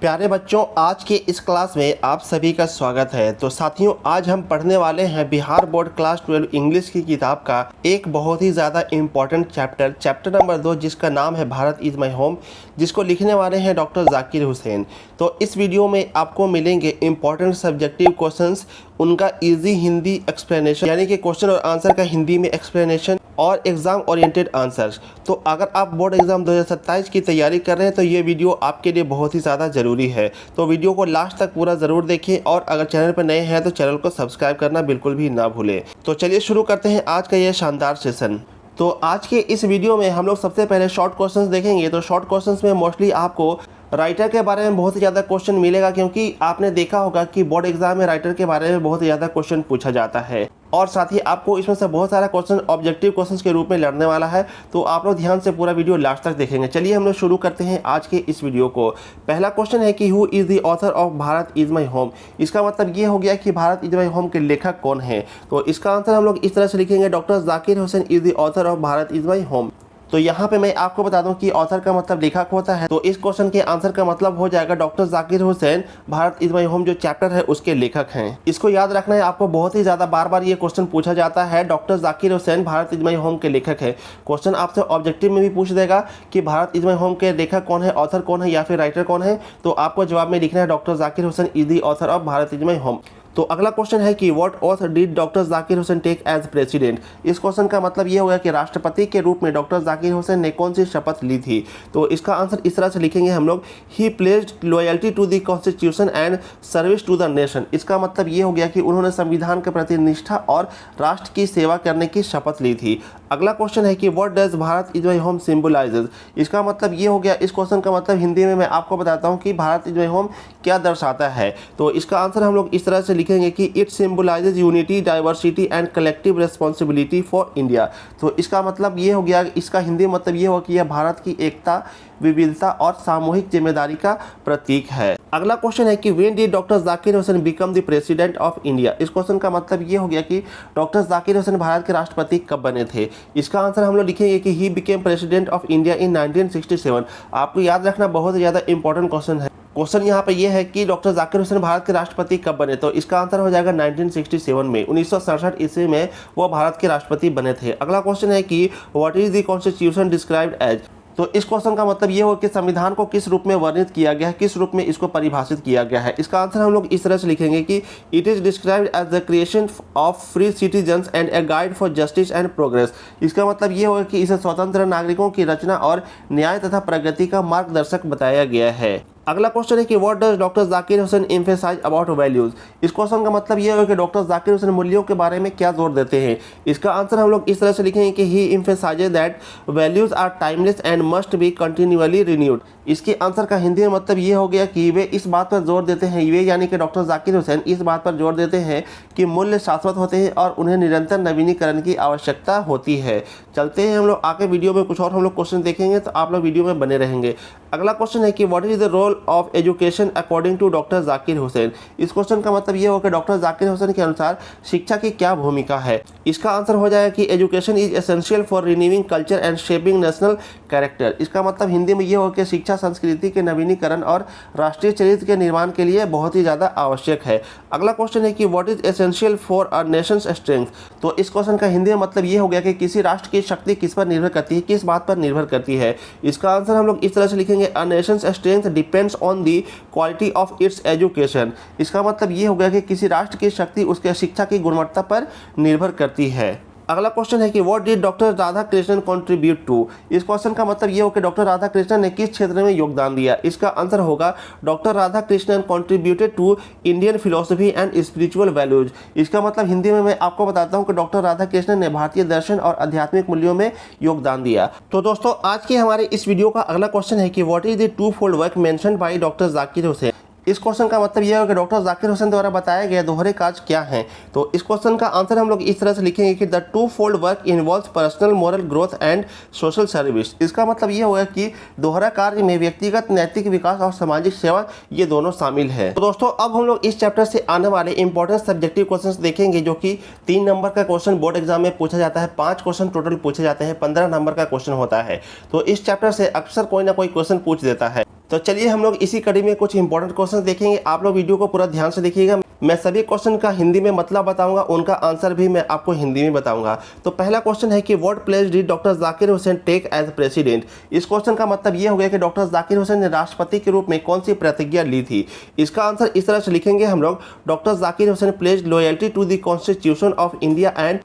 प्यारे बच्चों, आज के इस क्लास में आप सभी का स्वागत है। तो साथियों, आज हम पढ़ने वाले हैं बिहार बोर्ड क्लास 12 इंग्लिश की किताब का एक बहुत ही ज़्यादा इम्पॉर्टेंट चैप्टर नंबर 2, जिसका नाम है भारत इज़ माई होम, जिसको लिखने वाले हैं डॉक्टर जाकिर हुसैन। तो इस वीडियो में आपको मिलेंगे इम्पॉर्टेंट सब्जेक्टिव क्वेश्चंस, उनका इजी हिंदी एक्सप्लेनेशन, यानी कि क्वेश्चन और आंसर का हिंदी में एक्सप्लेनेशन और एग्ज़ाम ओरिएंटेड आंसर्स। तो अगर आप बोर्ड एग्ज़ाम 2027 की तैयारी कर रहे हैं तो ये वीडियो आपके लिए बहुत ही ज़्यादा ज़रूरी है। तो वीडियो को लास्ट तक पूरा ज़रूर देखें और अगर चैनल पर नए हैं तो चैनल को सब्सक्राइब करना बिल्कुल भी ना भूलें। तो चलिए शुरू करते हैं आज का ये शानदार सेशन। तो आज के इस वीडियो में हम लोग सबसे पहले शॉर्ट क्वेश्चंस देखेंगे। तो शॉर्ट क्वेश्चंस में मोस्टली आपको राइटर के बारे में बहुत ही ज़्यादा क्वेश्चन मिलेगा, क्योंकि आपने देखा होगा कि बोर्ड एग्जाम में राइटर के बारे में बहुत ही ज़्यादा क्वेश्चन पूछा जाता है और साथ ही आपको इसमें से बहुत सारा क्वेश्चन ऑब्जेक्टिव क्वेश्चंस के रूप में लड़ने वाला है। तो आप लोग ध्यान से पूरा वीडियो लास्ट तक देखेंगे। चलिए हम लोग शुरू करते हैं आज के इस वीडियो को। पहला क्वेश्चन है कि who is the author of Bharat is my home. इसका मतलब ये हो गया कि भारत इज़ माई होम के लेखक कौन है। तो इसका आंसर हम लोग इस तरह से लिखेंगे, doctor Zakir Hussain is the author of Bharat is my home. तो यहाँ पे मैं आपको बता दूं कि ऑथर का मतलब लेखक होता है। तो इस क्वेश्चन के आंसर का मतलब हो जाएगा doctor Zakir Hussain Bharat is my home जो चैप्टर है उसके लेखक हैं। इसको याद रखना है आपको, बहुत ही ज़्यादा बार बार ये क्वेश्चन पूछा जाता है। Doctor Zakir Hussain Bharat is my home के लेखक है। क्वेश्चन आपसे ऑब्जेक्टिव में भी पूछ देगा कि भारत इज़ माई होम के लेखक कौन है, ऑथर कौन है या फिर राइटर कौन है। तो आपको जवाब में लिखना है doctor Zakir Hussain is the author of Bharat is my home. तो अगला क्वेश्चन है कि what oath did doctor Zakir Hussain take as president. इस क्वेश्चन का मतलब ये होगा कि राष्ट्रपति के रूप में डॉक्टर जाकिर हुसैन ने कौन सी शपथ ली थी। तो इसका आंसर इस तरह से लिखेंगे हम लोग, he pledged loyalty to the constitution and service to the nation. इसका मतलब ये हो गया कि उन्होंने संविधान के प्रति निष्ठा और राष्ट्र की सेवा करने की शपथ ली थी। अगला क्वेश्चन है कि what does Bharat is my home symbolises. इसका मतलब ये हो गया, इस क्वेश्चन का मतलब हिंदी में मैं आपको बताता हूँ कि भारत इज माई होम क्या दर्शाता है। तो इसका आंसर हम लोग इस तरह से लिखेंगे कि it symbolises unity, diversity and collective responsibility for India. तो इसका मतलब ये हो गया, इसका हिंदी मतलब ये हो कि यह भारत की एकता, विविधता और सामूहिक जिम्मेदारी का प्रतीक है। अगला क्वेश्चन है कि when did doctor Zakir Hussain become the president of India. इस क्वेश्चन का मतलब ये हो गया कि डॉक्टर जाकिर हुसैन भारत के राष्ट्रपति कब बने थे। इसका आंसर हम लोग लिखेंगे कि he became president of India in 1967। आपको याद रखना, बहुत ही ज़्यादा इंपॉर्टेंट क्वेश्चन है। क्वेश्चन यहाँ पे ये है कि डॉक्टर जाकिर हुसैन भारत के राष्ट्रपति कब बने। तो इसका आंसर हो जाएगा 1967 में, 1967 ईस्वी में वो भारत के राष्ट्रपति बने थे। अगला क्वेश्चन है कि what is the constitution described as. तो इस क्वेश्चन का मतलब ये हो कि संविधान को किस रूप में वर्णित किया गया है, किस रूप में इसको परिभाषित किया गया है। इसका आंसर हम लोग इस तरह से लिखेंगे कि it is described as the creation of free citizens and a guide for justice and progress. इसका मतलब ये होगा कि इसे स्वतंत्र नागरिकों की रचना और न्याय तथा प्रगति का मार्गदर्शक बताया गया है। अगला क्वेश्चन है कि what does doctor Zakir Hussain emphasise about values. इस क्वेश्चन का मतलब ये है कि डॉक्टर जाकिर हुसैन मूल्यों के बारे में क्या जोर देते हैं। इसका आंसर हम लोग इस तरह से लिखेंगे कि he emphasises that values are timeless and must be continually renewed. इसके आंसर का हिंदी में मतलब ये हो गया कि वे इस बात पर जोर देते हैं, वे यानी कि डॉक्टर जाकिर हुसैन इस बात पर जोर देते हैं कि मूल्य शाश्वत होते हैं और उन्हें निरंतर नवीनीकरण की आवश्यकता होती है। चलते हैं हम लोग आगे वीडियो में, कुछ और हम लोग क्वेश्चन देखेंगे, तो आप लोग वीडियो में बने रहेंगे। अगला क्वेश्चन है कि what is the role of education according to doctor Zakir Hussain. इस क्वेश्चन का मतलब ये हो कि डॉक्टर जाकिर हुसैन के अनुसार शिक्षा की क्या भूमिका है। इसका आंसर हो जाएगा कि education is essential for renewing culture and shaping national character. इसका मतलब हिंदी में ये हो कि शिक्षा संस्कृति के नवीनीकरण और राष्ट्रीय चरित्र के निर्माण के लिए बहुत ही ज़्यादा आवश्यक है। अगला क्वेश्चन है कि what is essential for a Nations strength. तो इस क्वेश्चन का हिंदी में मतलब ये हो गया कि किसी राष्ट्र की शक्ति किस पर निर्भर करती है, किस बात पर निर्भर करती है। इसका आंसर हम लोग इस तरह से लिखेंगे, अ Nations strength depends on the quality of its education. इसका मतलब ये हो गया कि किसी राष्ट्र की शक्ति उसके शिक्षा की गुणवत्ता पर निर्भर करती है। अगला क्वेश्चन है कि what did doctor Radhakrishnan contribute to. इस क्वेश्चन का मतलब ये हो कि डॉक्टर राधा कृष्णन ने किस क्षेत्र में योगदान दिया। इसका आंसर होगा doctor Radhakrishnan contributed to Indian philosophy and spiritual values. इसका मतलब हिंदी में मैं आपको बताता हूँ कि डॉक्टर राधा कृष्णन ने भारतीय दर्शन और आध्यात्मिक मूल्यों में योगदान दिया। तो दोस्तों, आज के हमारे इस वीडियो का अगला क्वेश्चन है कि what is the two fold work mentioned by doctor Zakir Hussain. इस क्वेश्चन का मतलब यह है कि डॉक्टर जाकिर हुसैन द्वारा बताए गए दोहरे कार्य क्या हैं। तो इस क्वेश्चन का आंसर हम लोग इस तरह से लिखेंगे कि the two fold work involves personal moral growth and social service. इसका मतलब ये होगा कि दोहरा कार्य में व्यक्तिगत नैतिक विकास और सामाजिक सेवा ये दोनों शामिल है। तो दोस्तों, अब हम लोग इस चैप्टर से आने वाले इंपॉर्टेंट सब्जेक्टिव क्वेश्चन देखेंगे, जो कि 3 नंबर का क्वेश्चन बोर्ड एग्जाम में पूछा जाता है। 5 क्वेश्चन टोटल पूछे जाते हैं, 15 नंबर का क्वेश्चन होता है। तो इस चैप्टर से अक्सर कोई ना कोई क्वेश्चन पूछ देता है। तो चलिए हम लोग इसी कड़ी में कुछ इंपॉर्टेंट क्वेश्चन देखेंगे। आप लोग वीडियो को पूरा ध्यान से देखिएगा। मैं सभी क्वेश्चन का हिंदी में मतलब बताऊंगा, उनका आंसर भी मैं आपको हिंदी में बताऊंगा। तो पहला क्वेश्चन है कि what place did doctor Zakir Hussain take as president. इस क्वेश्चन का मतलब ये हो गया कि डॉक्टर जाकिर हुसैन ने राष्ट्रपति के रूप में कौन सी प्रतिज्ञा ली थी। इसका आंसर इस तरह से लिखेंगे हम लोग, doctor Zakir Hussain pledged loyalty to the constitution of India and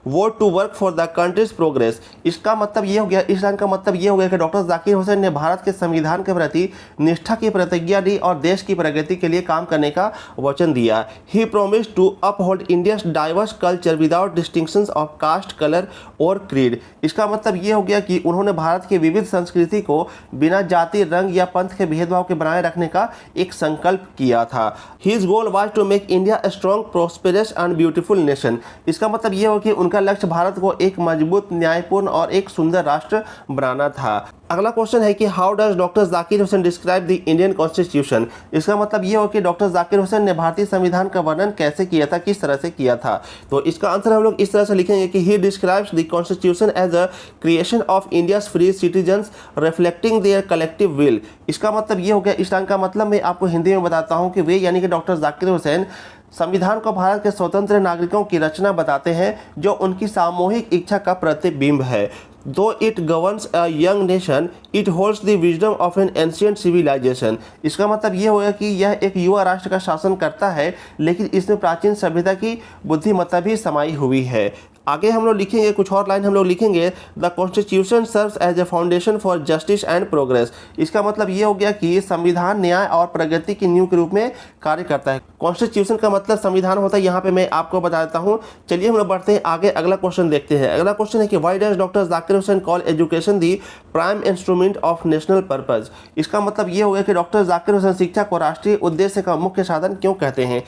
vote to work for the country's progress. इसका मतलब ये हो गया, इस लाइन का मतलब ये हो गया कि डॉक्टर जाकिर हुसैन ने भारत के संविधान के प्रति निष्ठा की प्रतिज्ञा ली और देश की प्रगति के लिए काम करने का वचन दिया। He promised to uphold India's diverse culture without distinctions of caste, colour और क्रीड। इसका मतलब ये हो गया कि उन्होंने भारत की विविध संस्कृति को बिना जाति, रंग या पंथ के भेदभाव के बनाए रखने का एक संकल्प किया था। His goal was to make India a strong, prosperous and beautiful nation. इसका मतलब ये हो कि उनका लक्ष्य भारत को एक मजबूत, न्यायपूर्ण और एक सुंदर राष्ट्र बनाना था। अगला क्वेश्चन है कि how does doctor Zakir Hussain describe the Indian constitution. इसका मतलब ये हो कि डॉक्टर जाकिर हुसैन ने भारतीय संविधान का वर्णन कैसे किया था, किस तरह से किया था। तो इसका आंसर हम लोग इस तरह से लिखेंगे कि he describes the constitution as a creation of India's free citizens reflecting their collective will. इसका मतलब ये हो गया, इस लाइन का मतलब मैं आपको हिंदी में बताता हूँ कि वे यानी कि डॉक्टर जाकिर हुसैन संविधान को भारत के स्वतंत्र नागरिकों की रचना बताते हैं जो उनकी सामूहिक इच्छा का प्रतिबिंब है। Though it governs a young nation, it holds the wisdom of an ancient civilisation. इसका मतलब ये होगा कि यह एक युवा राष्ट्र का शासन करता है, लेकिन इसमें प्राचीन सभ्यता की बुद्धिमत्ता भी समाई हुई है। आगे हम लोग लिखेंगे, कुछ और लाइन हम लोग लिखेंगे, the constitution serves as a foundation for justice and progress. इसका मतलब ये हो गया कि संविधान न्याय और प्रगति की नींव के रूप में कार्य करता है। कॉन्स्टिट्यूशन का मतलब संविधान होता है, यहाँ पे मैं आपको बता देता हूँ। चलिए हम लोग बढ़ते हैं आगे, अगला क्वेश्चन देखते हैं। अगला क्वेश्चन है कि why does doctor Zakir Hussain call education the prime instrument of national purpose. इसका मतलब ये हो गया कि डॉक्टर जाकिर हुसैन शिक्षा को राष्ट्रीय उद्देश्य का मुख्य साधन क्यों कहते हैं।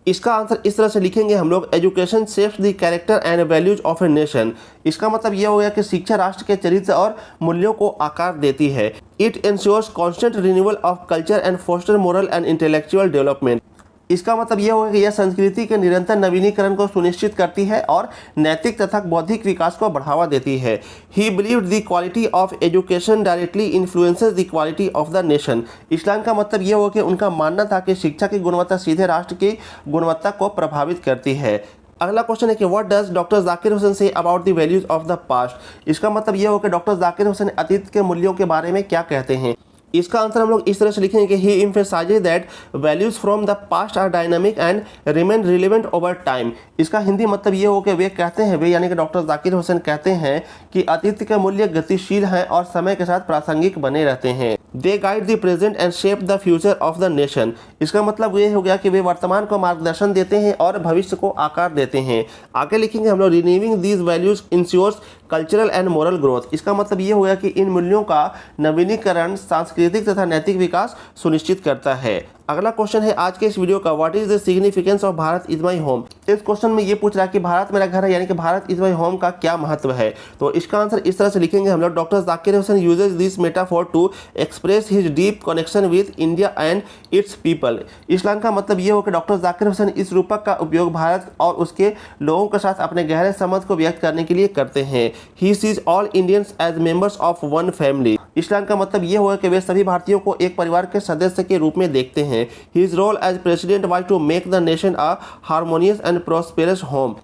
इसका आंसर इस तरह से लिखेंगे हम लोग, education shapes the character and values of a nation. इसका मतलब यह हो गया कि शिक्षा राष्ट्र के चरित्र और मूल्यों को आकार देती है। It ensures constant renewal of culture and foster moral and intellectual development. इसका मतलब यह होगा कि यह संस्कृति के निरंतर नवीनीकरण को सुनिश्चित करती है और नैतिक तथा बौद्धिक विकास को बढ़ावा देती है। ही believed the quality of education directly influences the quality of the nation. इस लाइन का मतलब यह होगा कि उनका मानना था कि शिक्षा की गुणवत्ता सीधे राष्ट्र की गुणवत्ता को प्रभावित करती है। अगला क्वेश्चन है कि what does doctor Zakir Hussain say about the values of the past. इसका मतलब यह होगा कि डॉक्टर जाकिर हुसैन अतीत के मूल्यों के बारे में क्या कहते हैं। इसका आंसर हम लोग इस तरह से लिखेंगे कि he emphasises that values from the past are dynamic and remain relevant over time. इसका हिंदी मतलब ये हो कि वे कहते हैं, वे यानी कि डॉक्टर जाकिर हुसैन कहते हैं कि अतीत के मूल्य गतिशील हैं और समय के साथ प्रासंगिक बने रहते हैं। They guide the present and shape the future of the nation. इसका मतलब ये हो गया कि वे वर्तमान को मार्गदर्शन देते हैं और भविष्य को आकार देते हैं। आगे लिखेंगे हम लोग, renewing these values ensures cultural and moral growth. इसका मतलब ये हो गया कि इन मूल्यों का नवीनीकरण सांस्कृतिक तथा नैतिक विकास सुनिश्चित करता है। अगला क्वेश्चन है आज के इस वीडियो का, what is the significance of Bharat is my home. इस क्वेश्चन में ये पूछ रहा है कि भारत मेरा घर है, यानी कि भारत इज माई होम का क्या महत्व है। तो इसका आंसर इस तरह से लिखेंगे हम लोग, doctor Zakir Hussain uses this metaphor to express his deep connection with India and its people. इस लाइन का मतलब ये हो कि डॉक्टर जाकिर हुसैन इस रूपक का उपयोग भारत और उसके लोगों के साथ अपने गहरे संबंध को व्यक्त करने के लिए करते हैं। He sees all Indians as members of one family. इस लाइन का मतलब ये होगा कि वे सभी भारतीयों को एक परिवार के सदस्य के रूप में देखते हैं। His role as president was to make the nation a harmonious and prosperous home।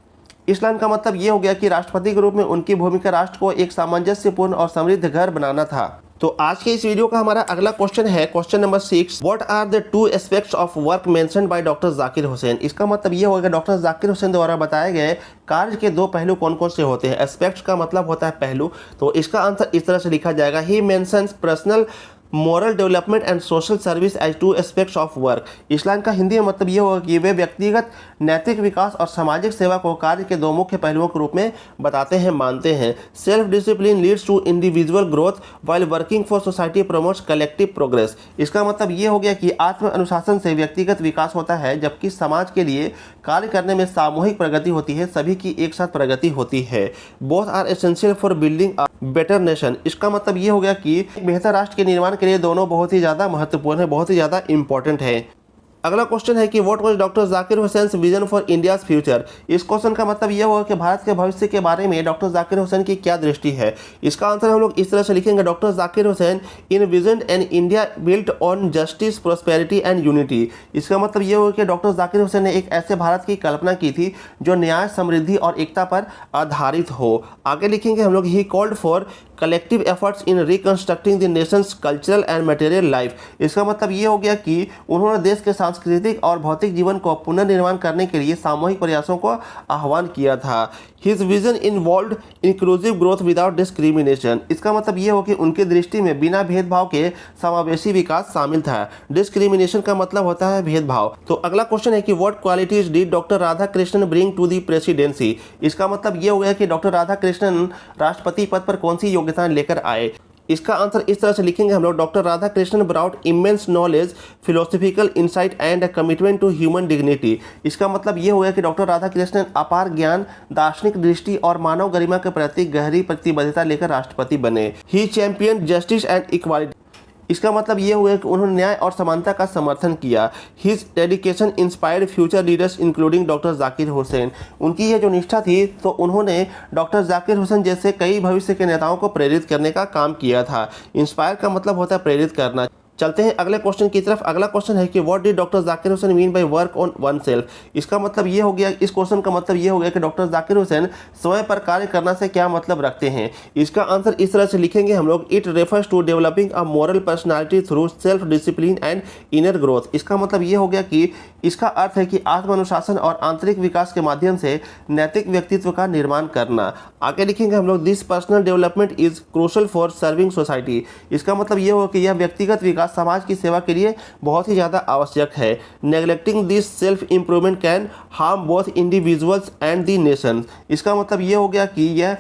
इस लाइन का मतलब ये हो गया कि राष्ट्रपति के रूप में उनकी भूमिका राष्ट्र को एक सामंजस्यपूर्ण और समृद्ध घर बनाना था। तो आज के इस वीडियो का हमारा अगला क्वेश्चन है, question number 6, what are the two aspects of work mentioned by doctor Zakir Hussain. इसका मतलब ये होगा कि डॉक्टर जाकिर हुसैन द्वारा बताए गए कार्य के दो पहलू कौन कौन से होते हैं। एस्पेक्ट्स का मतलब होता है पहलू, तो इसका आंसर इस तरह से लिखा जाएगा, he mentions personal moral development and social service as two aspects of work. इस लाइन का हिंदी में मतलब ये होगा कि वे व्यक्तिगत नैतिक विकास और सामाजिक सेवा को कार्य के दो मुख्य पहलुओं के रूप में बताते हैं, मानते हैं। Self discipline leads to individual growth while working for society promotes collective progress. इसका मतलब ये हो गया कि आत्म अनुशासन से व्यक्तिगत विकास होता है, जबकि समाज के लिए कार्य करने में सामूहिक प्रगति होती है, सभी की एक साथ प्रगति होती है। Both are essential for building a better nation. इसका मतलब ये हो गया कि एक बेहतर राष्ट्र के निर्माण के लिए दोनों बहुत ही ज़्यादा महत्वपूर्ण है, बहुत ही ज़्यादा इंपॉर्टेंट है। अगला क्वेश्चन है कि what was doctor Zakir Hussain vision for India's future. इस क्वेश्चन का मतलब यह होगा कि भारत के भविष्य के बारे में डॉक्टर जाकिर हुसैन की क्या दृष्टि है। इसका आंसर हम लोग इस तरह से लिखेंगे, doctor Zakir Hussain envisioned an India built on justice, prosperity and unity. इसका मतलब यह होगा कि डॉक्टर जाकिर हुसैन ने एक ऐसे भारत की कल्पना की थी जो न्याय, समृद्धि और एकता पर आधारित हो। आगे लिखेंगे हम लोग, he called for collective efforts in reconstructing the nation's cultural and material life. इसका मतलब ये हो गया कि उन्होंने देश के सांस्कृतिक और भौतिक जीवन को पुनर्निर्माण करने के लिए सामूहिक प्रयासों को आह्वान किया था। His vision involved inclusive growth without discrimination. इसका मतलब ये हो कि उनकी दृष्टि में बिना भेदभाव के समावेशी विकास शामिल था। डिस्क्रिमिनेशन का मतलब होता है भेदभाव। तो अगला क्वेश्चन है कि what qualities did doctor Radhakrishnan bring to the presidency. इसका मतलब ये हो गया कि डॉक्टर राधा कृष्णन राष्ट्रपति पद पर कौन सी योग्यता लेकर आए। इसका आंसर इस तरह से लिखेंगे हम लोग, doctor Radhakrishnan brought immense knowledge, philosophical insight and commitment to human dignity. इसका मतलब ये होगा कि डॉक्टर राधा कृष्णन अपार ज्ञान, दार्शनिक दृष्टि और मानव गरिमा के प्रति गहरी प्रतिबद्धता लेकर राष्ट्रपति बने। ही चैंपियन जस्टिस एंड इक्वालिटी। इसका मतलब ये हुआ कि उन्होंने न्याय और समानता का समर्थन किया। His dedication inspired future leaders including doctor Zakir Hussain. उनकी ये जो निष्ठा थी तो उन्होंने डॉक्टर जाकिर हुसैन जैसे कई भविष्य के नेताओं को प्रेरित करने का काम किया था। इंस्पायर का मतलब होता है प्रेरित करना। चलते हैं अगले क्वेश्चन की तरफ। अगला क्वेश्चन है कि what did doctor Zakir Hussain mean by work on one self. इसका मतलब ये हो गया, इस क्वेश्चन का मतलब ये हो गया कि डॉक्टर जाकिर हुसैन स्वयं पर कार्य करना से क्या मतलब रखते हैं। इसका आंसर इस तरह से लिखेंगे हम लोग, it refers to developing a moral personality through self discipline and inner growth. इसका मतलब ये हो गया कि इसका अर्थ है कि आत्म अनुशासन और आंतरिक विकास के माध्यम से नैतिक व्यक्तित्व का निर्माण करना। आगे लिखेंगे हम लोग, this personal development is crucial for serving society. इसका मतलब ये हो कि यह व्यक्तिगत विकास समाज की सेवा के लिए बहुत ही ज़्यादा आवश्यक है। Neglecting this self improvement can harm both individuals and the nation. इसका मतलब ये हो गया कि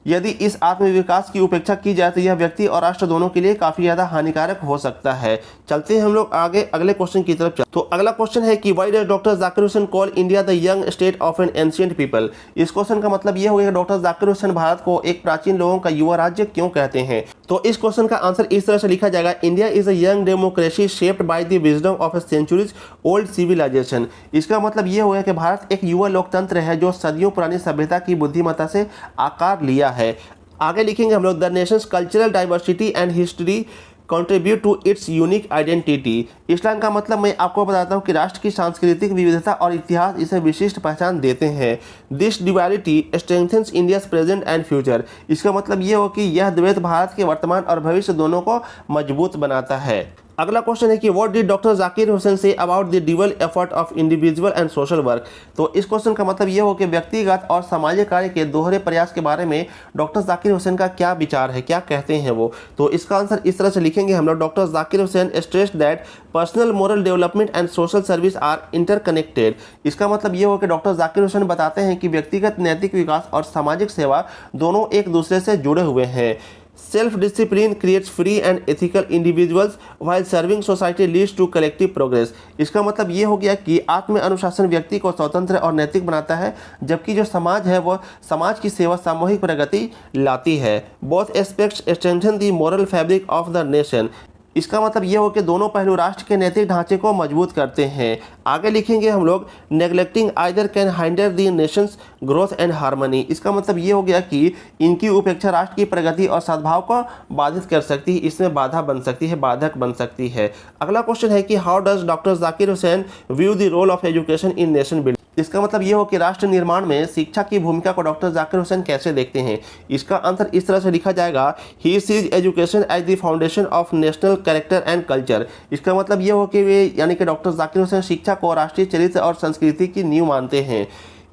यदि इस आत्मविकास की उपेक्षा की जाए तो यह व्यक्ति और राष्ट्र दोनों के लिए काफ़ी ज़्यादा हानिकारक हो सकता है। चलते हैं हम लोग आगे अगले क्वेश्चन की तरफ। तो अगला क्वेश्चन है कि why does doctor Zakir Hussain call India the young state of an ancient people. इस क्वेश्चन का मतलब ये हो गया कि डॉक्टर जाकिर हुसैन भारत को एक प्राचीन लोगों का युवा राज्य क्यों कहते हैं। तो इस क्वेश्चन का आंसर इस तरह से लिखा जाएगा, India is a young democracy shaped by the wisdom of a centuries old civilisation. इसका मतलब ये हो गया कि भारत एक युवा लोकतंत्र है जो सदियों पुरानी सभ्यता की बुद्धिमत्ता से आकार लिया है। आगे लिखेंगे हम लोग, the nation's cultural diversity and history contribute to its unique identity. इस लाइन का मतलब मैं आपको बताता हूँ कि राष्ट्र की सांस्कृतिक विविधता और इतिहास इसे विशिष्ट पहचान देते हैं। दिस डिवाइडिटी strengthens India's present and future. इसका मतलब ये हो कि यह द्वैत भारत के वर्तमान और भविष्य दोनों को मजबूत बनाता है। अगला क्वेश्चन है कि what did doctor Zakir Hussain say about the dual effort of individual and social work. तो इस क्वेश्चन का मतलब ये हो कि व्यक्तिगत और सामाजिक कार्य के दोहरे प्रयास के बारे में डॉक्टर जाकिर हुसैन का क्या विचार है, क्या कहते हैं वो। तो इसका आंसर इस तरह से लिखेंगे हम लोग, doctor Zakir Hussain stressed that personal moral development and social service are interconnected. इसका मतलब ये हो कि डॉक्टर जाकिर हुसैन बताते हैं कि व्यक्तिगत नैतिक विकास और सामाजिक सेवा दोनों एक दूसरे से जुड़े हुए हैं। Self discipline creates free and ethical individuals while serving society leads to collective progress. इसका मतलब ये हो गया कि आत्म अनुशासन व्यक्ति को स्वतंत्र और नैतिक बनाता है, जबकि जो समाज है वो समाज की सेवा सामूहिक प्रगति लाती है। Both aspects strengthen the moral fabric of the nation. इसका मतलब ये हो कि दोनों पहलू राष्ट्र के नैतिक ढांचे को मजबूत करते हैं। आगे लिखेंगे हम लोग, neglecting either can hinder the nation's growth and harmony. इसका मतलब ये हो गया कि इनकी उपेक्षा राष्ट्र की प्रगति और सद्भाव को बाधित कर सकती है, इसमें बाधा बन सकती है, बाधक बन सकती है। अगला क्वेश्चन है कि how does doctor Zakir Hussain view the role of education in nation building. इसका मतलब ये हो कि राष्ट्र निर्माण में शिक्षा की भूमिका को डॉक्टर जाकिर हुसैन कैसे देखते हैं। इसका आंसर इस तरह से लिखा जाएगा, he sees education as the foundation of national character and culture. इसका मतलब ये हो कि वे यानी कि डॉक्टर जाकिर हुसैन शिक्षा को राष्ट्रीय चरित्र और संस्कृति की नींव मानते हैं।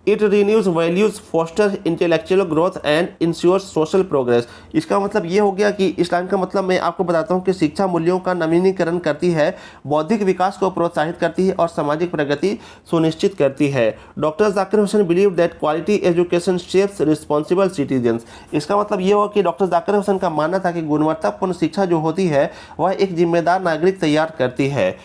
It renews values, foster intellectual growth and ensures social progress. इसका मतलब ये हो गया कि इस लाइन का मतलब मैं आपको बताता हूँ कि शिक्षा मूल्यों का नवीनीकरण करती है, बौद्धिक विकास को प्रोत्साहित करती है और सामाजिक प्रगति सुनिश्चित करती है। Doctor Zakir Hussain believe that quality education shapes responsible citizens. इसका मतलब ये हो कि डॉक्टर जाकिर हुसैन का मानना था कि गुणवत्तापूर्ण शिक्षा जो होती है वह एक जिम्मेदार नागरिक तैयार करती है।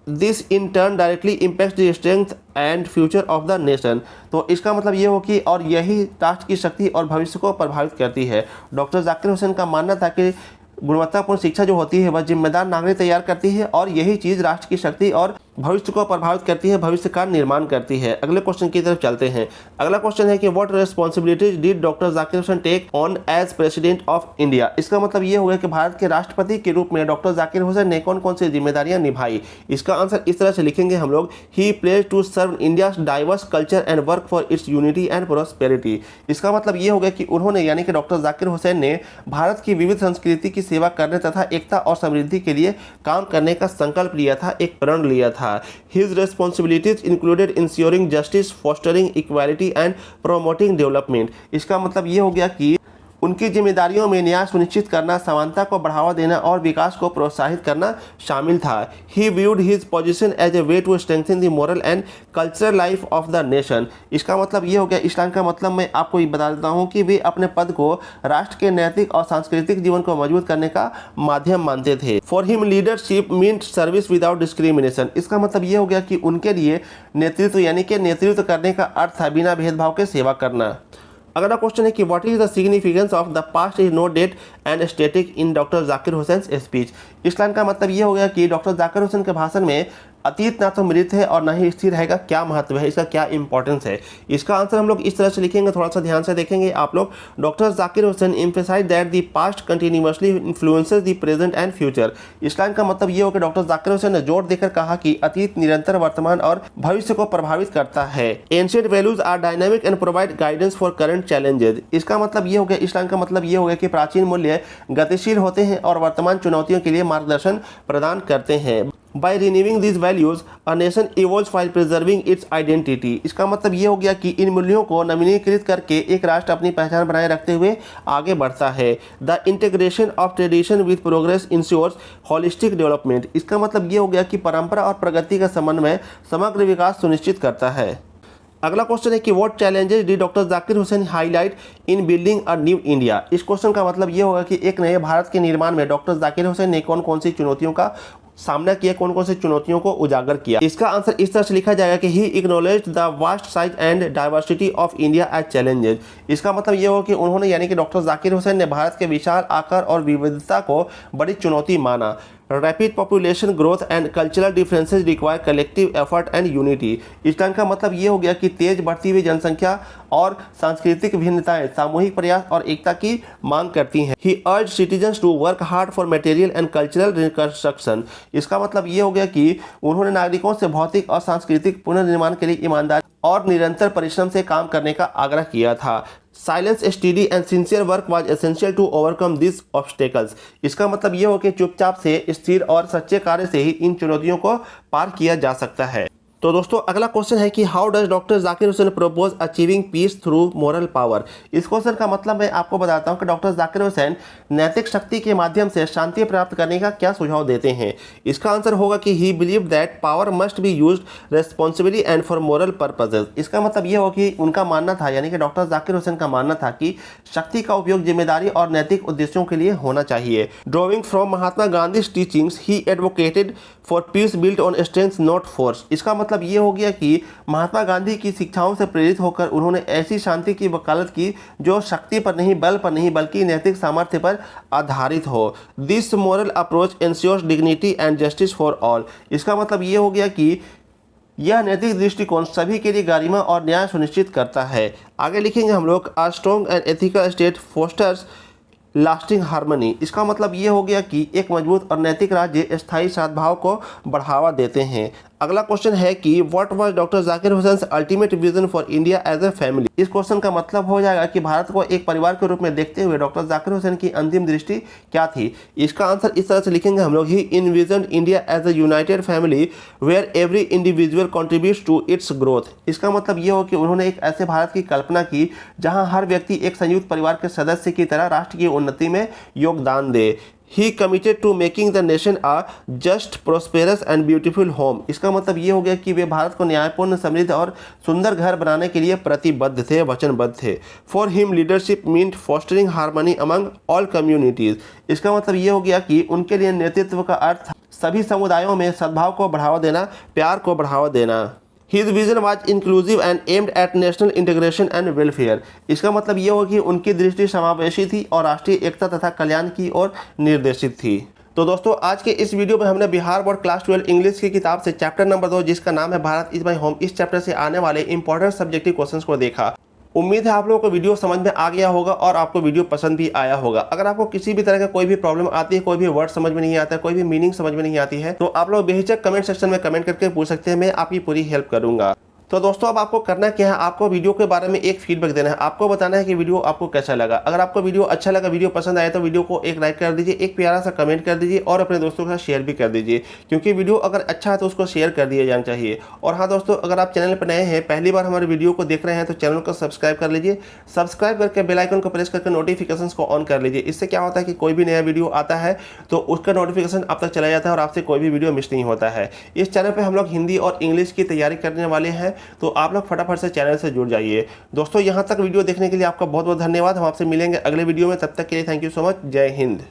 This in turn directly impact the strength and future of the nation. तो इसका मतलब ये हो कि और यही राष्ट्र की शक्ति और भविष्य को प्रभावित करती है। डॉक्टर जाकिर हुसैन का मानना था कि गुणवत्तापूर्ण शिक्षा जो होती है वह जिम्मेदार नागरिक तैयार करती है और यही चीज़ राष्ट्र की शक्ति और भविष्य को प्रभावित करती है, भविष्य का निर्माण करती है। अगले क्वेश्चन की तरफ चलते हैं। अगला क्वेश्चन है कि what responsibilities did doctor Zakir Hussain take on as president of India. इसका मतलब ये होगा कि भारत के राष्ट्रपति के रूप में डॉक्टर जाकिर हुसैन ने कौन कौन सी जिम्मेदारियां निभाई। इसका आंसर इस तरह से लिखेंगे हम लोग, he pledge to serve India diverse culture and work for its unity and prosperity. इसका मतलब ये होगा कि उन्होंने यानी कि डॉक्टर जाकिर हुसैन ने भारत की विविध संस्कृति की सेवा करने तथा एकता और समृद्धि के लिए काम करने का संकल्प लिया था, एक प्रण लिया था। His responsibilities included ensuring justice, fostering equality and promoting development। इसका मतलब ये हो गया कि उनकी जिम्मेदारियों में न्याय सुनिश्चित करना, समानता को बढ़ावा देना और विकास को प्रोत्साहित करना शामिल था। He viewed his position as a way to strengthen the moral and cultural life of the nation। इसका मतलब ये हो गया, इस लाइन का मतलब मैं आपको ये बता देता हूँ कि वे अपने पद को राष्ट्र के नैतिक और सांस्कृतिक जीवन को मजबूत करने का माध्यम मानते थे। For him leadership meant service without discrimination। इसका मतलब ये हो गया कि उनके लिए नेतृत्व यानी कि नेतृत्व करने का अर्थ था बिना भेदभाव के सेवा करना। अगला क्वेश्चन है कि what is the significance of the past is no dead and static in doctor Zakir Hussain speech. इस लाइन का मतलब ये हो गया कि डॉक्टर जाकिर हुसैन के भाषण में अतीत ना तो मृत है और ना ही स्थिर रहेगा, क्या महत्व है, इसका क्या इंपॉर्टेंस है। इसका आंसर हम लोग इस तरह से लिखेंगे, थोड़ा सा ध्यान से देखेंगे आप लोग। Doctor Zakir Hussain emphasise that the past continuously influences the present and future. इस लाइन का मतलब ये हो कि डॉक्टर जाकिर हुसैन ने जोर देकर कहा कि अतीत निरंतर वर्तमान और भविष्य को प्रभावित करता है। Ancient values are dynamic and provide guidance for current challenges. इसका मतलब ये हो गया, इस लाइन का मतलब ये हो गया कि प्राचीन मूल्य गतिशील होते हैं और वर्तमान चुनौतियों के लिए मार्गदर्शन प्रदान करते हैं। By renewing these values, a nation evolves while preserving its identity। इसका मतलब ये हो गया कि इन मूल्यों को नवीनीकृत करके एक राष्ट्र अपनी पहचान बनाए रखते हुए आगे बढ़ता है। The integration of tradition with progress ensures holistic development। इसका मतलब ये हो गया कि परंपरा और प्रगति का समन्वय समग्र विकास सुनिश्चित करता है। अगला क्वेश्चन है कि what challenges D doctor Zakir Hussain highlight in building a new India. इस क्वेश्चन का मतलब ये होगा कि एक नए भारत के निर्माण में डॉक्टर जाकिर हुसैन ने कौन कौन सी चुनौतियों का सामना किया, कौन कौन सी चुनौतियों को उजागर किया। इसका आंसर इस तरह से लिखा जाएगा कि he acknowledged the vast size and diversity of India as challenges. इसका मतलब ये हो कि उन्होंने यानी कि डॉक्टर जाकिर हुसैन ने भारत के विशाल आकार और विविधता को बड़ी चुनौती माना। Rapid population growth and cultural differences require collective effort and unity. इस लाइन का मतलब ये हो गया कि तेज बढ़ती हुई जनसंख्या और सांस्कृतिक भिन्नताएं सामूहिक प्रयास और एकता की मांग करती हैं। He urge citizens to work hard for material and cultural reconstruction. इसका मतलब ये हो गया कि उन्होंने नागरिकों से भौतिक और सांस्कृतिक पुनर्निर्माण के लिए ईमानदारी और निरंतर परिश्रम से काम करने का आग्रह किया था। Silence, study and sincere work was essential to overcome this obstacles. इसका मतलब ये हो कि चुपचाप से, स्थिर और सच्चे कार्य से ही इन चुनौतियों को पार किया जा सकता है। तो दोस्तों अगला क्वेश्चन है कि how does doctor Zakir Hussain propose achieving peace through moral power. इस क्वेश्चन का मतलब मैं आपको बताता हूं कि डॉक्टर जाकिर हुसैन नैतिक शक्ति के माध्यम से शांति प्राप्त करने का क्या सुझाव देते हैं। इसका आंसर होगा कि ही believe that power must be used responsibly and for moral purposes. इसका मतलब ये हो कि उनका मानना था, यानी कि डॉक्टर जाकिर हुसैन का मानना था कि शक्ति का उपयोग जिम्मेदारी और नैतिक उद्देश्यों के लिए होना चाहिए। Drawing from Mahatma Gandhi teachings he advocated for piece built on strength not force. इसका मतलब ये हो गया कि महात्मा गांधी की शिक्षाओं से प्रेरित होकर उन्होंने ऐसी शांति की वकालत की जो शक्ति पर नहीं, बल पर नहीं, बल्कि नैतिक सामर्थ्य पर आधारित हो। This moral approach ensures dignity and justice for all. इसका मतलब ये हो गया कि यह नैतिक दृष्टिकोण सभी के लिए गरिमा और न्याय सुनिश्चित करता है। आगे लिखेंगे हम लोग, a strong and ethical state fosters lasting harmony. इसका मतलब ये हो गया कि एक मजबूत और नैतिक राज्य स्थायी सद्भाव को बढ़ावा देते हैं। अगला क्वेश्चन है कि what was doctor Zakir Hussain ultimate vision for India as a family. इस क्वेश्चन का मतलब हो जाएगा कि भारत को एक परिवार के रूप में देखते हुए डॉक्टर जाकिर हुसैन की अंतिम दृष्टि क्या थी। इसका आंसर इस तरह से लिखेंगे हम लोग, he envisioned India as a united family where every individual contributes to its growth. इसका मतलब ये हो कि उन्होंने एक ऐसे भारत की कल्पना की जहां हर व्यक्ति एक संयुक्त परिवार के सदस्य की तरह राष्ट्र की उन्नति में योगदान दे। He committed to making the nation a just, prosperous and beautiful home। इसका मतलब ये हो गया कि वे भारत को न्यायपूर्ण, समृद्ध और सुंदर घर बनाने के लिए प्रतिबद्ध थे, वचनबद्ध थे। For him leadership meant fostering harmony among all communities। इसका मतलब ये हो गया कि उनके लिए नेतृत्व का अर्थ सभी समुदायों में सद्भाव को बढ़ावा देना, प्यार को बढ़ावा देना। His vision was inclusive and aimed at national integration and welfare। इसका मतलब ये हो कि उनकी दृष्टि समावेशी थी और राष्ट्रीय एकता तथा कल्याण की ओर निर्देशित थी। तो दोस्तों आज के इस वीडियो में हमने बिहार बोर्ड क्लास 12 इंग्लिश की किताब से चैप्टर नंबर 2 जिसका नाम है भारत इज माय होम, इस चैप्टर से आने वाले इंपॉर्टेंट सब्जेक्टिव क्वेश्चंस को देखा। उम्मीद है आप लोगों को वीडियो समझ में आ गया होगा और आपको वीडियो पसंद भी आया होगा। अगर आपको किसी भी तरह का कोई भी प्रॉब्लम आती है, कोई भी वर्ड समझ में नहीं आता है, कोई भी मीनिंग समझ में नहीं आती है, तो आप लोग बेहिचक कमेंट सेक्शन में कमेंट करके पूछ सकते हैं, मैं आपकी पूरी हेल्प करूंगा। तो दोस्तों अब आपको करना क्या है, आपको वीडियो के बारे में एक फीडबैक देना है। आपको बताना है कि वीडियो आपको कैसा लगा। अगर आपको वीडियो अच्छा लगा, वीडियो पसंद आया तो वीडियो को एक लाइक कर दीजिए, एक प्यारा सा कमेंट कर दीजिए और अपने दोस्तों के साथ शेयर भी कर दीजिए, क्योंकि वीडियो अगर अच्छा है तो उसको शेयर कर दिया जाना चाहिए। और हाँ दोस्तों, अगर आप चैनल पर नए हैं, पहली बार हमारे वीडियो को देख रहे हैं, तो चैनल को सब्सक्राइब कर लीजिए। सब्सक्राइब करके बेल आइकन को प्रेस करके नोटिफिकेशन को ऑन कर लीजिए। इससे क्या होता है कि कोई भी नया वीडियो आता है तो उसका नोटिफिकेशन आप तक चला जाता है और आपसे कोई भी वीडियो मिस नहीं होता है। इस चैनल पर हम लोग हिंदी और इंग्लिश की तैयारी करने वाले हैं, तो आप लोग फटाफट से चैनल से जुड़ जाइए। दोस्तों यहाँ तक वीडियो देखने के लिए आपका बहुत बहुत धन्यवाद। हम आपसे मिलेंगे अगले वीडियो में, तब तक के लिए थैंक यू सो मच। जय हिंद।